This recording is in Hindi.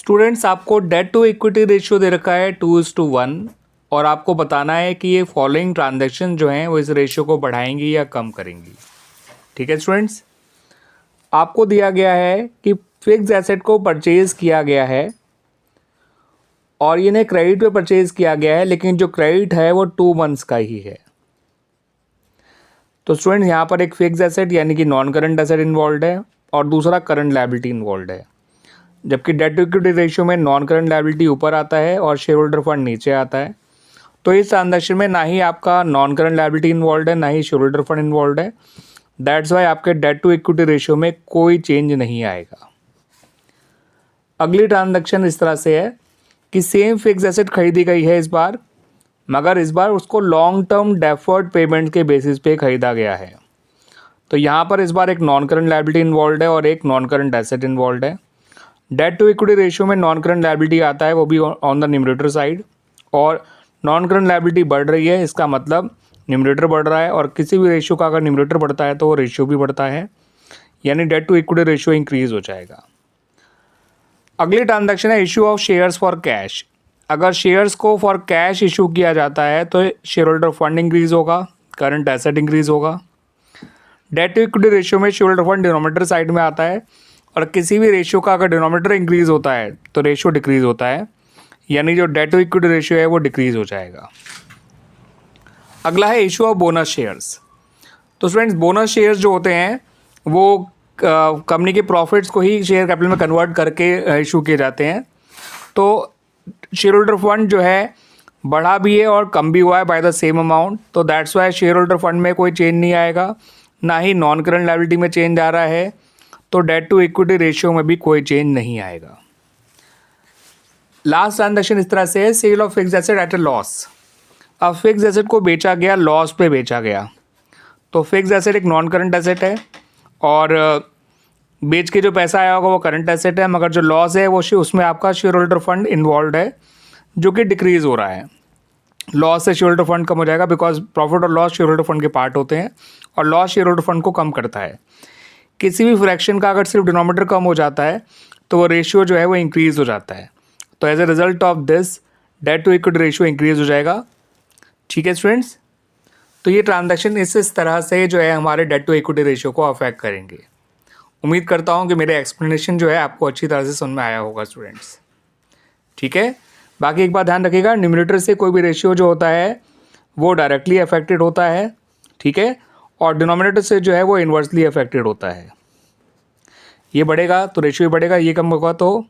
स्टूडेंट्स, आपको डेट टू इक्विटी रेशियो दे रखा है 2:1 और आपको बताना है कि ये फॉलोइंग ट्रांजैक्शन जो हैं वो इस रेशियो को बढ़ाएंगी या कम करेंगी। ठीक है स्टूडेंट्स, आपको दिया गया है कि फिक्स एसेट को परचेज किया गया है और इन्हें क्रेडिट पे परचेज किया गया है, लेकिन जो क्रेडिट है वो 2 मंथ्स का ही है। तो स्टूडेंट्स, यहाँ पर एक फिक्स एसेट यानी कि नॉन करंट एसेट इन्वॉल्व है और दूसरा करंट लायबिलिटी इन्वॉल्व है। जबकि डेट टू इक्विटी रेशियो में नॉन करंट लायबिलिटी ऊपर आता है और शेयर होल्डर फंड नीचे आता है। तो इस ट्रांजैक्शन में ना ही आपका नॉन करंट लायबिलिटी इन्वॉल्व है, ना ही शेयर होल्डर फंड इन्वॉल्व है। दैट्स वाई आपके डेट टू इक्विटी रेशियो में कोई चेंज नहीं आएगा। अगली ट्रांजैक्शन इस तरह से है कि सेम फिक्स एसेट खरीदी गई है इस बार, मगर इस बार उसको लॉन्ग टर्म डेफर्ड पेमेंट के बेसिस पे खरीदा गया है। तो यहाँ पर इस बार एक नॉन करंट लायबिलिटी इन्वॉल्व है और एक नॉन करंट एसेट इन्वॉल्व है। डेट टू इक्विटी रेशियो में नॉन करंट लायबिलिटी आता है, वो भी ऑन द न्यूमरेटर साइड, और नॉन करंट लायबिलिटी बढ़ रही है। इसका मतलब न्यूमरेटर बढ़ रहा है और किसी भी रेशियो का अगर न्यूमरेटर बढ़ता है तो वो रेशियो भी बढ़ता है, यानी debt to equity ratio increase हो जाएगा। अगली ट्रांजैक्शन है issue of shares for cash. अगर शेयर्स को फॉर कैश इशू किया जाता है तो शेयर होल्डर फंड इंक्रीज होगा, करंट एसेट इंक्रीज होगा। डेट टू इक्विटी रेशियो में share holder fund denominator side में आता है और किसी भी रेशियो का अगर डिनोमिनेटर इंक्रीज होता है तो रेशियो डिक्रीज होता है, यानी जो डेट टू इक्विटी रेशियो है वो डिक्रीज हो जाएगा। अगला है इशू ऑफ बोनस शेयर्स। तो स्टूडेंट्स, बोनस शेयर्स जो होते हैं वो कंपनी के प्रॉफिट्स को ही शेयर कैपिटल में कन्वर्ट करके इशू किए जाते हैं। तो शेयर होल्डर फंड जो है बढ़ा भी है और कम भी हुआ है बाय द सेम अमाउंट। तो that's why share holder fund में कोई चेंज नहीं आएगा, ना ही नॉन करंट लायबिलिटी में चेंज आ रहा है। तो डेट टू इक्विटी रेशियो में भी कोई चेंज नहीं आएगा। लास्ट ट्रांजैक्शन इस तरह से है, sale of fix asset at a loss. अब फिक्स एसेट को बेचा गया, लॉस पे बेचा गया। तो फिक्स एसेट एक नॉन करंट एसेट है और बेच के जो पैसा आया होगा वो करंट एसेट है, मगर जो लॉस है वो उसमें आपका शेयर होल्डर फंड इन्वॉल्व है जो कि डिक्रीज़ हो रहा है। लॉस से शेयर होल्डर फंड कम हो जाएगा बिकॉज प्रॉफिट और लॉस शेयर होल्डर फंड के पार्ट होते हैं और लॉस शेयर होल्डर फंड को कम करता है। किसी भी फ्रैक्शन का अगर सिर्फ डिनोमिनेटर कम हो जाता है तो वो रेशियो जो है वो इंक्रीज़ हो जाता है। तो as a result of this debt to equity ratio increase हो जाएगा। ठीक है स्टूडेंट्स, तो ये ट्रांजैक्शन इस तरह से जो है हमारे डेट टू इक्विटी रेशियो को अफेक्ट करेंगे। उम्मीद करता हूँ कि मेरे एक्सप्लेनेशन जो है आपको अच्छी तरह से समझ में आया होगा स्टूडेंट्स। ठीक है, बाकी एक बात ध्यान रखिएगा, न्यूमरेटर से कोई भी रेशियो जो होता है वो डायरेक्टली अफेक्टेड होता है। ठीक है, और डिनोमिनेटर से जो है वो इन्वर्सली अफेक्टेड होता है। ये बढ़ेगा तो रेशियो बढ़ेगा, ये कम होगा तो